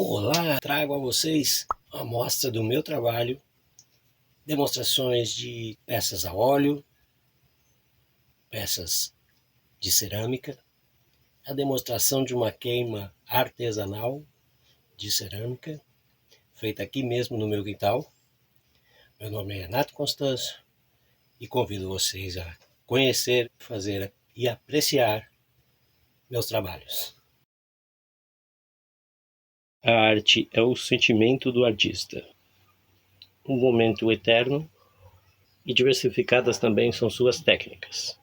Olá, trago a vocês a amostra do meu trabalho, demonstrações de peças a óleo, peças de cerâmica, a demonstração de uma queima artesanal de cerâmica, feita aqui mesmo no meu quintal. Meu nome é Renato Constâncio e convido vocês a conhecer, fazer e apreciar meus trabalhos. A arte é o sentimento do artista, um momento eterno, e diversificadas também são suas técnicas.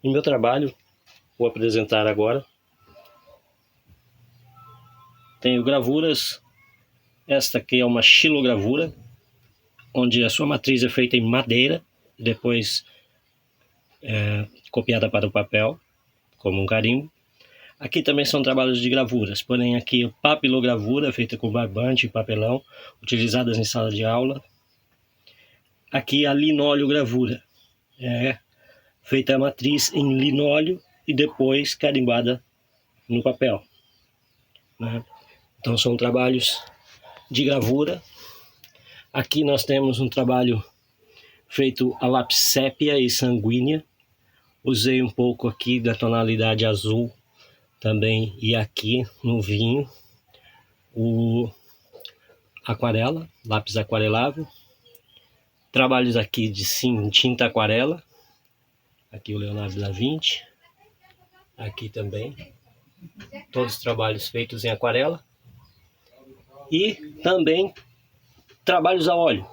Em meu trabalho, vou apresentar agora, tenho gravuras. Esta aqui é uma xilogravura, onde a sua matriz é feita em madeira, depois copiada para o papel, como um carimbo. Aqui também são trabalhos de gravuras, porém aqui a papilogravura, feita com barbante e papelão, utilizadas em sala de aula. Aqui a linóleogravura, feita a matriz em linóleo e depois carimbada no papel, né? Então são trabalhos de gravura. Aqui nós temos um trabalho feito a lápis sépia e sanguínea. Usei um pouco aqui da tonalidade azul também, e aqui no vinho o aquarela, lápis aquarelável. Trabalhos aqui de tinta aquarela, aqui o Leonardo da Vinci, aqui também, todos os trabalhos feitos em aquarela. E também trabalhos a óleo.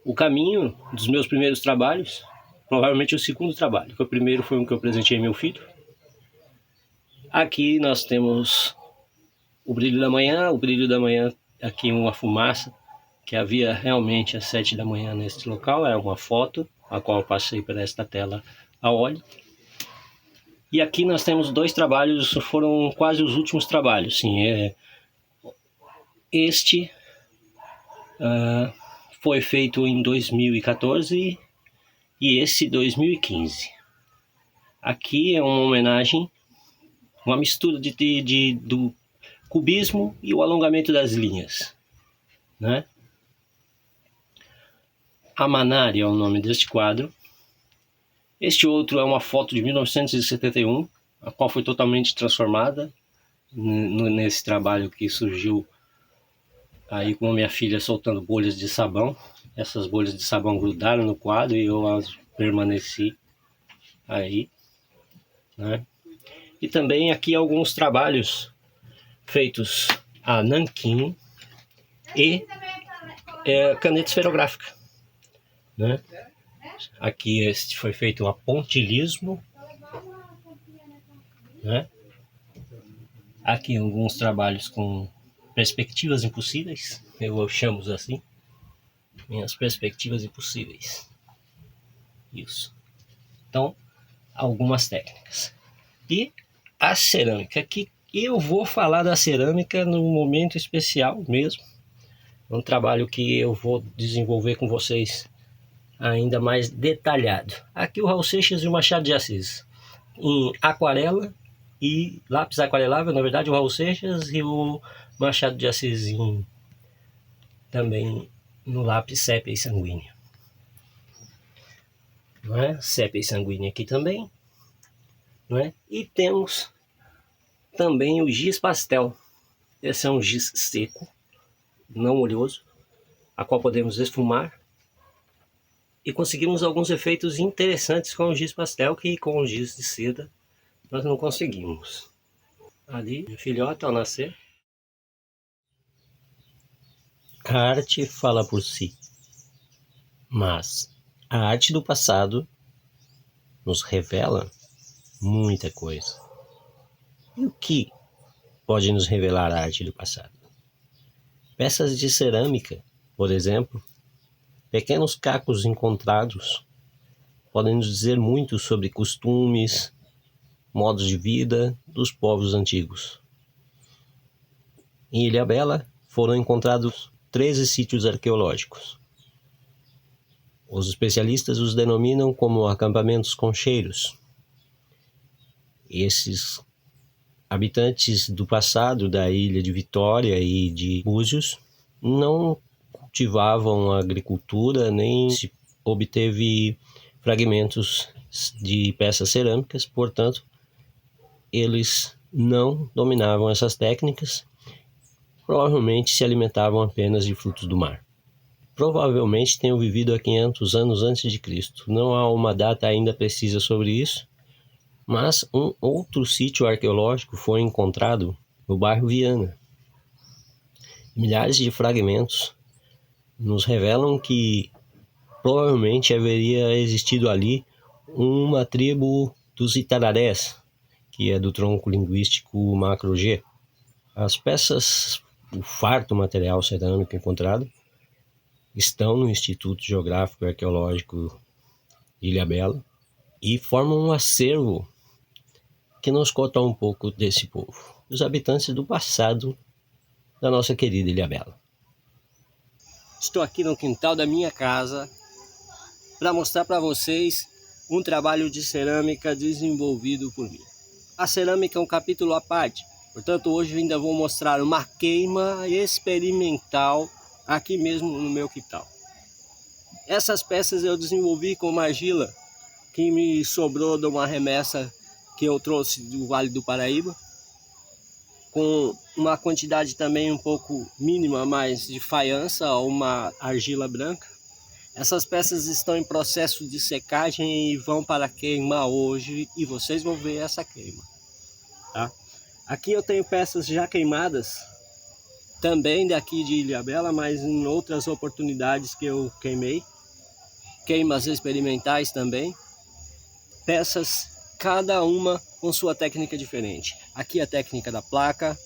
O caminho dos meus primeiros trabalhos, provavelmente o segundo trabalho, que o primeiro foi um que eu presenteei meu filho. Aqui nós temos o brilho da manhã, aqui uma fumaça, que havia realmente às 7 da manhã neste local, é uma foto, a qual eu passei por esta tela a óleo. E aqui nós temos dois trabalhos, foram quase os últimos trabalhos, sim. Este foi feito em 2014 e esse 2015. Aqui é uma homenagem, uma mistura do cubismo e o alongamento das linhas, né? Amanari é o nome deste quadro. Este outro é uma foto de 1971, a qual foi totalmente transformada nesse trabalho que surgiu aí com a minha filha soltando bolhas de sabão. Essas bolhas de sabão grudaram no quadro e eu as permaneci aí, né? E também aqui alguns trabalhos feitos a nanquim e caneta esferográfica, né? Aqui este foi feito a pontilhismo, né? Aqui alguns trabalhos com perspectivas impossíveis, eu chamo assim, minhas perspectivas impossíveis. Isso. Então, algumas técnicas. E a cerâmica, que eu vou falar da cerâmica num momento especial mesmo. Um trabalho que eu vou desenvolver com vocês ainda mais detalhado. Aqui o Raul Seixas e o Machado de Assis, em aquarela e lápis aquarelável, na verdade o Raul Seixas, e o Machado de Assis também no lápis sépia e sanguínea. Não é? Sépia e sanguínea aqui também, não é? E temos também o giz pastel. Esse é um giz seco, não oleoso, a qual podemos esfumar, e conseguimos alguns efeitos interessantes com o giz pastel que com o giz de seda nós não conseguimos. Ali, meu filhote ao nascer. A arte fala por si, mas a arte do passado nos revela muita coisa. E o que pode nos revelar a arte do passado? Peças de cerâmica, por exemplo, pequenos cacos encontrados, podem nos dizer muito sobre costumes, modos de vida dos povos antigos. Em Ilhabela foram encontrados 13 sítios arqueológicos. Os especialistas os denominam como acampamentos concheiros. Esses habitantes do passado da ilha de Vitória e de Búzios não cultivavam a agricultura, nem se obteve fragmentos de peças cerâmicas, portanto, eles não dominavam essas técnicas, provavelmente se alimentavam apenas de frutos do mar. Provavelmente tenham vivido há 500 anos antes de Cristo. Não há uma data ainda precisa sobre isso, mas um outro sítio arqueológico foi encontrado no bairro Viana. Milhares de fragmentos nos revelam que provavelmente haveria existido ali uma tribo dos Itararés, que é do tronco linguístico macro-G. As peças, o farto material cerâmico encontrado, estão no Instituto Geográfico e Arqueológico de Ilhabela e formam um acervo que nos conta um pouco desse povo, os habitantes do passado da nossa querida Ilhabela. Estou aqui no quintal da minha casa para mostrar para vocês um trabalho de cerâmica desenvolvido por mim. A cerâmica é um capítulo à parte, portanto hoje eu ainda vou mostrar uma queima experimental aqui mesmo no meu quintal. Essas peças eu desenvolvi com uma argila que me sobrou de uma remessa que eu trouxe do Vale do Paraíba, com uma quantidade também um pouco mínima, mais de faiança, uma argila branca. Essas peças estão em processo de secagem e vão para queima hoje, e vocês vão ver essa queima, tá? Aqui eu tenho peças já queimadas, também daqui de Ilhabela, mas em outras oportunidades que eu queimei. Queimas experimentais também. Peças, cada uma com sua técnica diferente. Aqui a técnica da placa,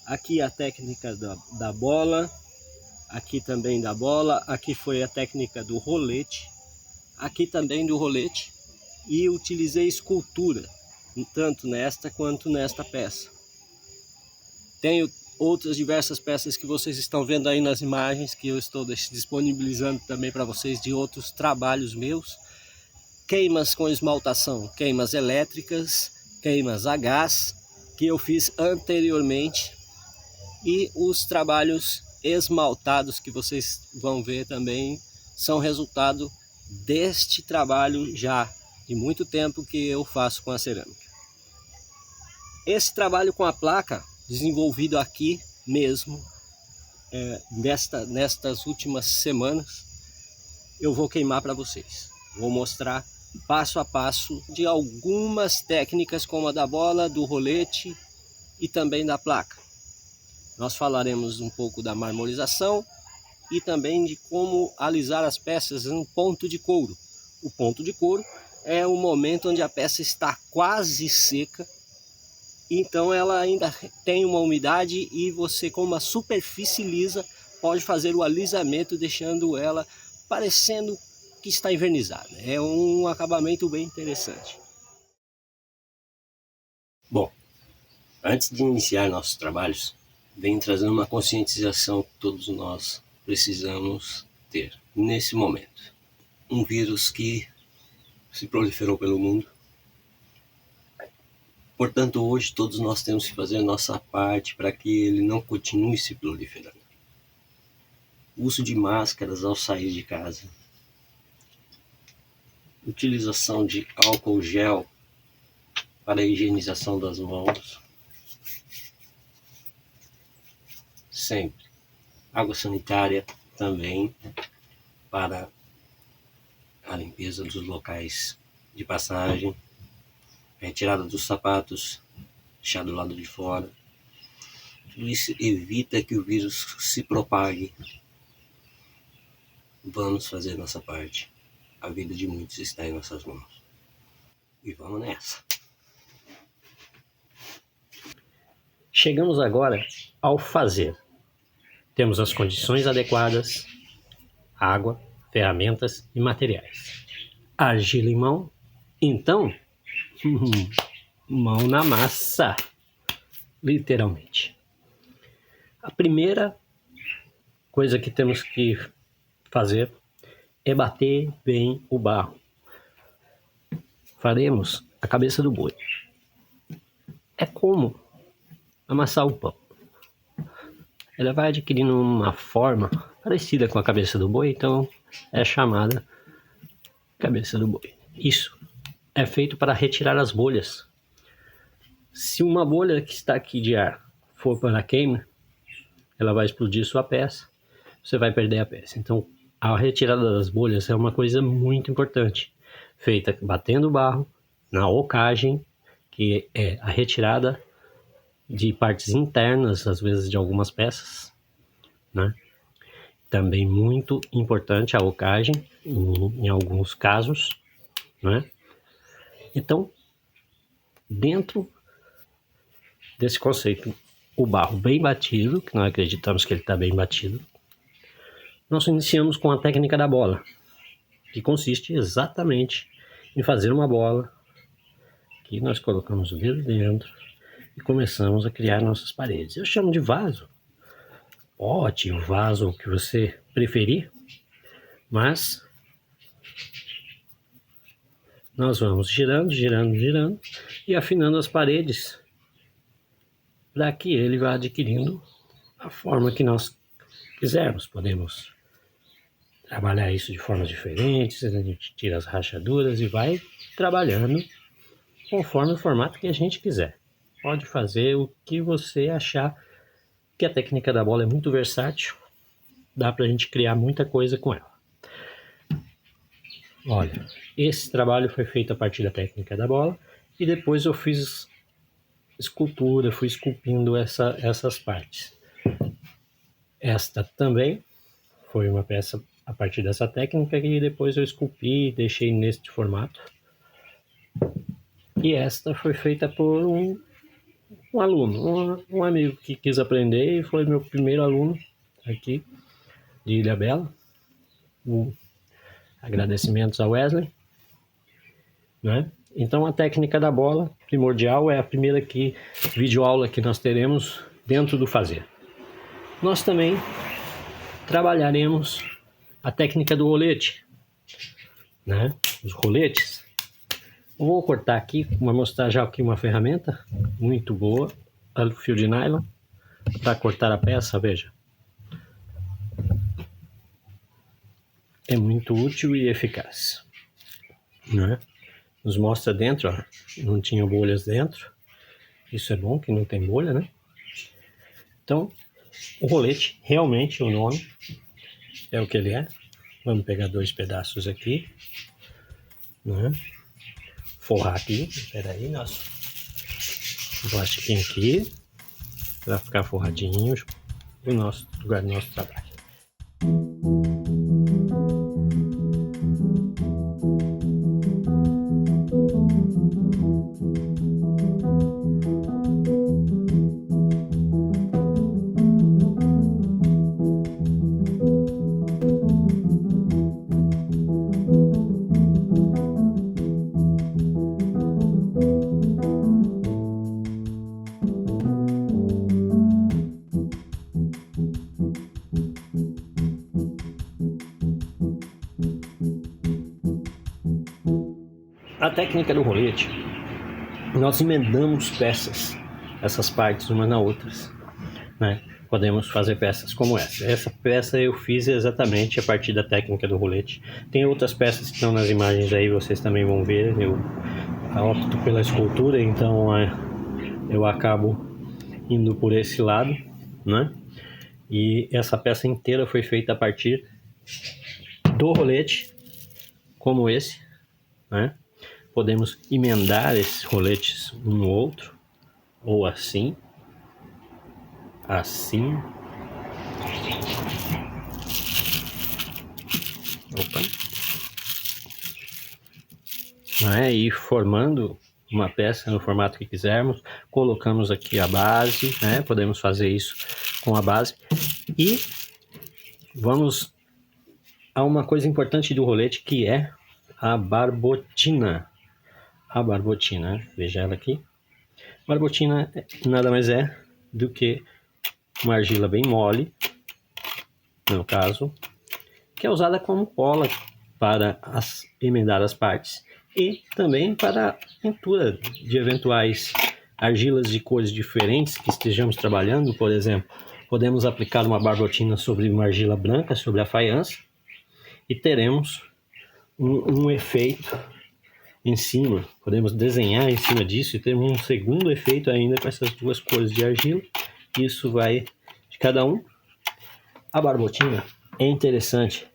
aqui a técnica da bola, aqui também da bola, aqui foi a técnica do rolete, aqui também do rolete, e utilizei escultura, tanto nesta quanto nesta peça. Tenho outras diversas peças que vocês estão vendo aí nas imagens, que eu estou disponibilizando também para vocês de outros trabalhos meus. Queimas com esmaltação, queimas elétricas, queimas a gás, que eu fiz anteriormente, e os trabalhos esmaltados que vocês vão ver também são resultado deste trabalho já de muito tempo que eu faço com a cerâmica. Esse trabalho com a placa, desenvolvido aqui mesmo, nestas últimas semanas, eu vou queimar para vocês. Vou mostrar passo a passo de algumas técnicas, como a da bola, do rolete e também da placa. Nós falaremos um pouco da marmorização e também de como alisar as peças no ponto de couro. O ponto de couro é o momento onde a peça está quase seca, então ela ainda tem uma umidade, e você, com uma superfície lisa, pode fazer o alisamento, deixando ela parecendo que está envernizada. É um acabamento bem interessante. Bom, antes de iniciar nossos trabalhos, venho trazendo uma conscientização que todos nós precisamos ter nesse momento. Um vírus que se proliferou pelo mundo. Portanto, hoje todos nós temos que fazer a nossa parte para que ele não continue se proliferando. Uso de máscaras ao sair de casa. Utilização de álcool gel para a higienização das mãos. Sempre. Água sanitária também para a limpeza dos locais de passagem. Retirada dos sapatos, deixar do lado de fora. Tudo isso evita que o vírus se propague. Vamos fazer nossa parte. A vida de muitos está em nossas mãos. E vamos nessa. Chegamos agora ao fazer. Temos as condições adequadas, água, ferramentas e materiais. Argila em mão, então, mão na massa, literalmente. A primeira coisa que temos que fazer é bater bem o barro. Faremos a cabeça do boi. é como amassar o pão. Ela vai adquirindo uma forma parecida com a cabeça do boi, então é chamada cabeça do boi. Isso é feito para retirar as bolhas. Se uma bolha que está aqui de ar for para a queima, ela vai explodir sua peça, você vai perder a peça. Então, a retirada das bolhas é uma coisa muito importante, feita batendo barro na ocagem, que é a retirada de partes internas, às vezes de algumas peças, né? Também muito importante a ocagem, em alguns casos, né? Então, dentro desse conceito, o barro bem batido, que nós acreditamos que ele está bem batido, nós iniciamos com a técnica da bola, que consiste exatamente em fazer uma bola, que nós colocamos o dedo dentro e começamos a criar nossas paredes. Eu chamo de vaso, pote, o vaso que você preferir, mas nós vamos girando e afinando as paredes para que ele vá adquirindo a forma que nós quisermos. Podemos trabalhar isso de formas diferentes, a gente tira as rachaduras e vai trabalhando conforme o formato que a gente quiser. Pode fazer o que você achar, que a técnica da bola é muito versátil, dá para a gente criar muita coisa com ela. Olha, esse trabalho foi feito a partir da técnica da bola e depois eu fiz escultura, fui esculpindo essas partes. Esta também foi uma peça a partir dessa técnica e depois eu esculpi e deixei neste formato. E esta foi feita por um aluno, um amigo que quis aprender e foi meu primeiro aluno aqui de Ilhabela. Agradecimentos a Wesley, né? Então a técnica da bola primordial é a primeira videoaula que nós teremos dentro do fazer. Nós também trabalharemos a técnica do rolete, né? Os roletes. Eu vou cortar aqui, vou mostrar já aqui uma ferramenta muito boa, o fio de nylon, para cortar a peça, veja. É muito útil e eficaz, né? Nos mostra dentro, ó, não tinha bolhas dentro, isso é bom que não tem bolha, né? Então, o rolete, realmente o nome é o que ele é. Vamos pegar 2 pedaços aqui, né? Forrar aqui, espera aí, nosso plastiquinho aqui, para ficar forradinho no nosso lugar do nosso trabalho. A técnica do rolete, nós emendamos peças, essas partes umas na outras, né? Podemos fazer peças como essa. Essa peça eu fiz exatamente a partir da técnica do rolete. Tem outras peças que estão nas imagens aí, vocês também vão ver. Eu opto pela escultura, então eu acabo indo por esse lado, né? E essa peça inteira foi feita a partir do rolete, como esse, né? Podemos emendar esses roletes um no outro, ou assim, assim. Opa. Né? E formando uma peça no formato que quisermos, colocamos aqui a base, né? Podemos fazer isso com a base. E vamos a uma coisa importante do rolete, que é a barbotina. A barbotina, veja ela aqui. Barbotina nada mais é do que uma argila bem mole, no caso, que é usada como cola para emendar as partes e também para a pintura de eventuais argilas de cores diferentes que estejamos trabalhando. Por exemplo, podemos aplicar uma barbotina sobre uma argila branca, sobre a faiança, e teremos um efeito em cima. Podemos desenhar em cima disso e termos um segundo efeito ainda com essas duas cores de argila. Isso vai de cada um. A barbotina é interessante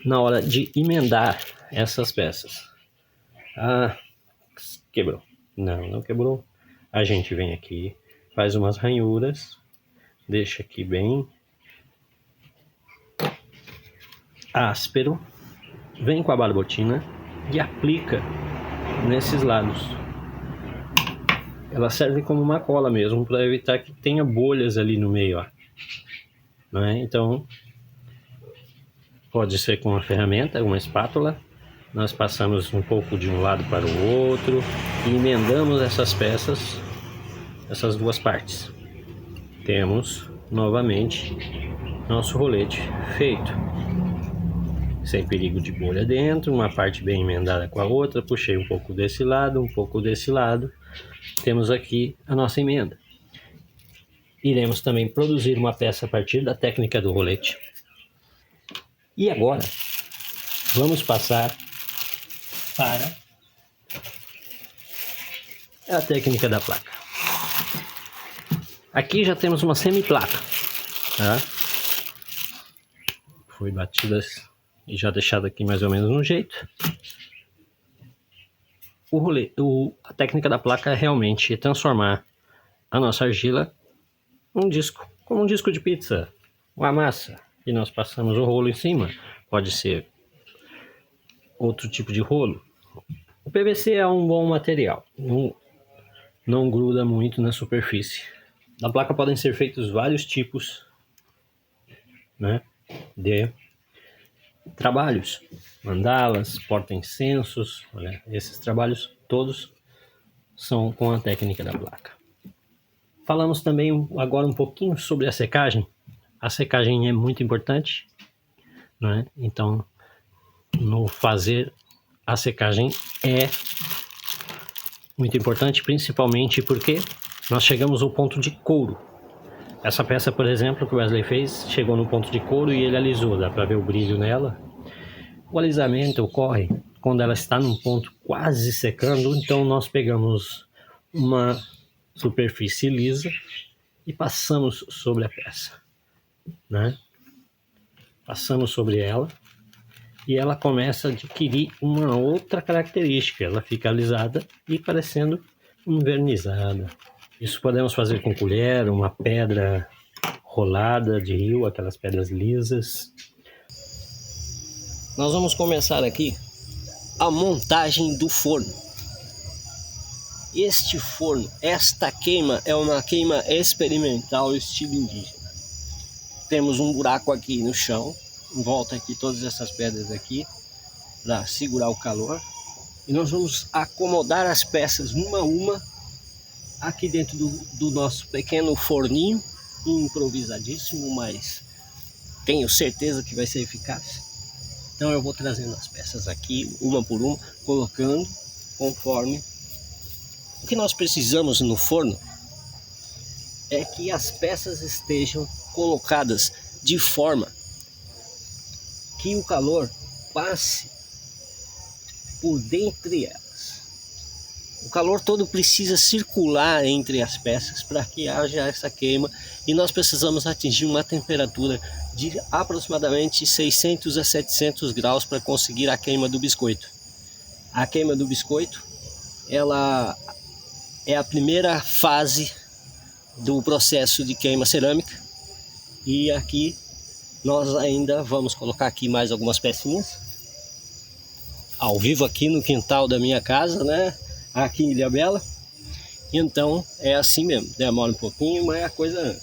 na hora de emendar essas peças. Ah, quebrou. Não quebrou. A gente vem aqui, faz umas ranhuras, deixa aqui bem áspero, vem com a barbotina e aplica nesses lados. Ela serve como uma cola mesmo, para evitar que tenha bolhas ali no meio, ó. Não é? Então, pode ser com uma ferramenta, uma espátula. Nós passamos um pouco de um lado para o outro e emendamos essas peças, essas duas partes. Temos novamente nosso rolete feito, sem perigo de bolha dentro, uma parte bem emendada com a outra. Puxei um pouco desse lado, um pouco desse lado. Temos aqui a nossa emenda. Iremos também produzir uma peça a partir da técnica do rolete. E agora vamos passar para a técnica da placa. Aqui já temos uma semi-placa, tá? Foi batida e já deixada aqui mais ou menos no jeito. A técnica da placa é realmente transformar a nossa argila num disco, como um disco de pizza, uma massa, e nós passamos o rolo em cima. Pode ser outro tipo de rolo. O PVC é um bom material, não gruda muito na superfície. Na placa podem ser feitos vários tipos, né, de trabalhos, mandalas, porta-incensos. Olha, esses trabalhos todos são com a técnica da placa. Falamos também agora um pouquinho sobre a secagem. A secagem é muito importante, né? Então, no fazer a secagem é muito importante, principalmente porque nós chegamos ao ponto de couro. Essa peça, por exemplo, que o Wesley fez, chegou no ponto de couro e ele alisou, dá para ver o brilho nela. O alisamento ocorre quando ela está num ponto quase secando, então nós pegamos uma superfície lisa e passamos sobre a peça, né? Passamos sobre ela e ela começa a adquirir uma outra característica. Ela fica alisada e parecendo envernizada. Isso podemos fazer com colher, uma pedra rolada de rio, aquelas pedras lisas. Nós vamos começar aqui a montagem do forno. Este forno, esta queima é uma queima experimental estilo indígena. Temos um buraco aqui no chão, em volta aqui todas essas pedras aqui, para segurar o calor. E nós vamos acomodar as peças uma a uma aqui dentro do nosso pequeno forninho, improvisadíssimo, mas tenho certeza que vai ser eficaz. Então eu vou trazendo as peças aqui, uma por uma, colocando conforme. O que nós precisamos no forno é que as peças estejam colocadas de forma que o calor passe por dentre elas. O calor todo precisa circular entre as peças para que haja essa queima, e nós precisamos atingir uma temperatura de aproximadamente 600 a 700 graus para conseguir a queima do biscoito. A queima do biscoito, ela é a primeira fase do processo de queima cerâmica, e aqui nós ainda vamos colocar aqui mais algumas pecinhas ao vivo aqui no quintal da minha casa, né? Aqui em Ilhabela. Então é assim mesmo, demora um pouquinho, mas a coisa...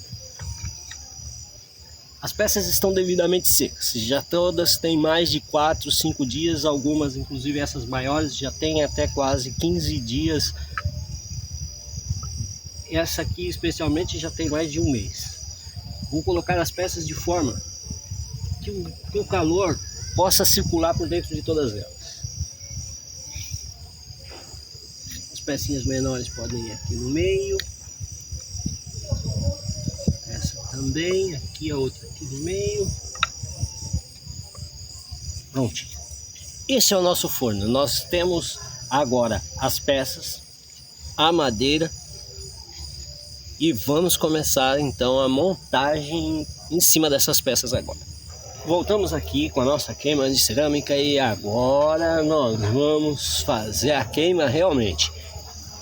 As peças estão devidamente secas, já todas têm mais de 4, 5 dias, algumas, inclusive essas maiores, já tem até quase 15 dias. Essa aqui especialmente já tem mais de um mês. Vou colocar as peças de forma que o calor possa circular por dentro de todas elas. As pecinhas menores podem ir aqui no meio. Essa também, aqui a outra aqui no meio. Pronto. Esse é o nosso forno. Nós temos agora as peças, a madeira e vamos começar então a montagem em cima dessas peças agora. Voltamos aqui com a nossa queima de cerâmica e agora nós vamos fazer a queima realmente.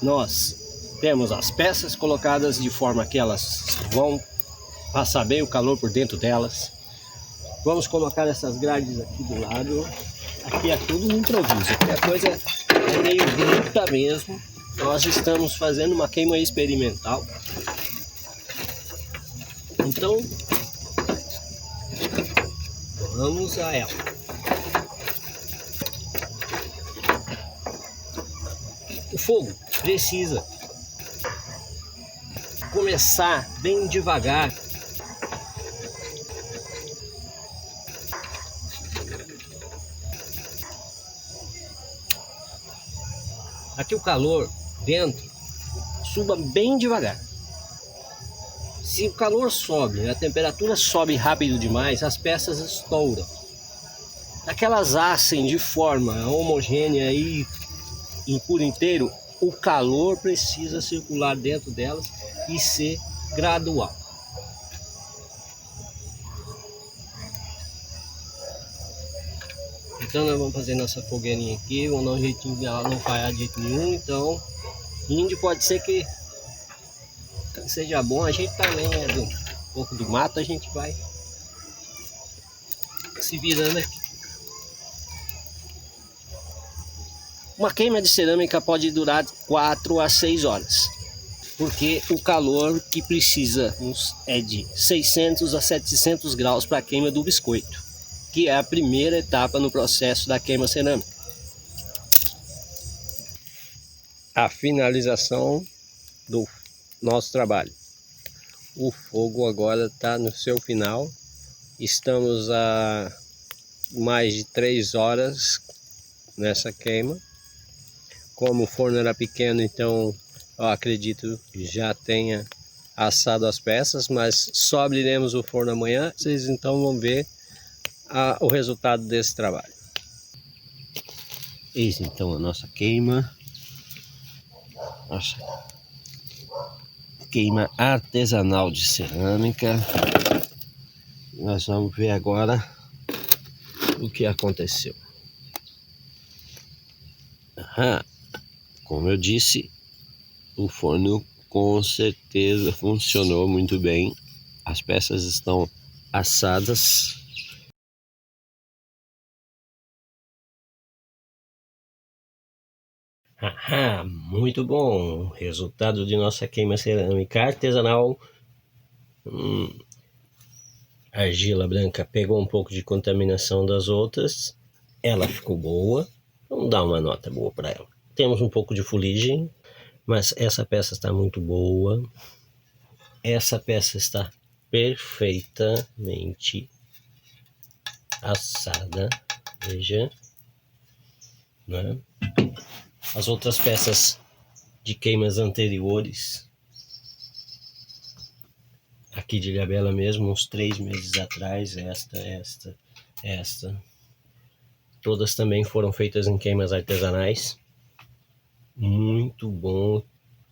Nós temos as peças colocadas de forma que elas vão passar bem o calor por dentro delas. Vamos colocar essas grades aqui do lado. Aqui é tudo no improviso, aqui a coisa é meio bruta mesmo. Nós estamos fazendo uma queima experimental. Então, vamos a ela. O fogo precisa começar bem devagar. Aqui o calor dentro suba bem devagar. Se o calor sobe, a temperatura sobe rápido demais, as peças estouram. Aquelas assem de forma homogênea e por inteiro, o calor precisa circular dentro delas e ser gradual. Então nós vamos fazer nossa fogueirinha aqui, vamos dar um jeitinho de ela não falhar de jeito nenhum. Então, índio pode ser que seja bom, a gente também é um pouco do mato, a gente vai se virando aqui. Uma queima de cerâmica pode durar 4 a 6 horas, porque o calor que precisamos é de 600 a 700 graus para a queima do biscoito, que é a primeira etapa no processo da queima cerâmica. A finalização do nosso trabalho. O fogo agora está no seu final. Estamos a mais de 3 horas nessa queima. Como o forno era pequeno, então eu acredito que já tenha assado as peças, mas só abriremos o forno amanhã. Vocês então vão ver o resultado desse trabalho. Eis então a nossa queima. Nossa queima artesanal de cerâmica. Nós vamos ver agora o que aconteceu. Como eu disse, o forno com certeza funcionou muito bem. As peças estão assadas. Muito bom! Resultado de nossa queima cerâmica artesanal. A argila branca pegou um pouco de contaminação das outras. Ela ficou boa. Vamos dar uma nota boa para ela. Temos um pouco de fuligem, mas essa peça está muito boa. Essa peça está perfeitamente assada. Veja, né? As outras peças de queimas anteriores, aqui de Ilhabela mesmo, uns 3 meses atrás, esta, todas também foram feitas em queimas artesanais. Muito bom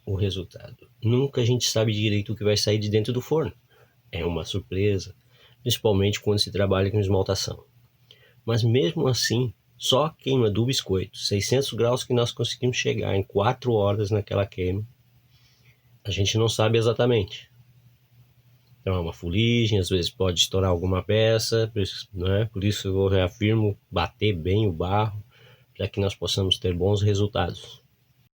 o resultado. Nunca a gente sabe direito o que vai sair de dentro do forno. É uma surpresa, principalmente quando se trabalha com esmaltação. Mas mesmo assim, só a queima do biscoito, 600 graus que nós conseguimos chegar em 4 horas naquela queima, a gente não sabe exatamente. Então é uma fuligem, às vezes pode estourar alguma peça, né? Por isso eu reafirmo, bater bem o barro, para que nós possamos ter bons resultados.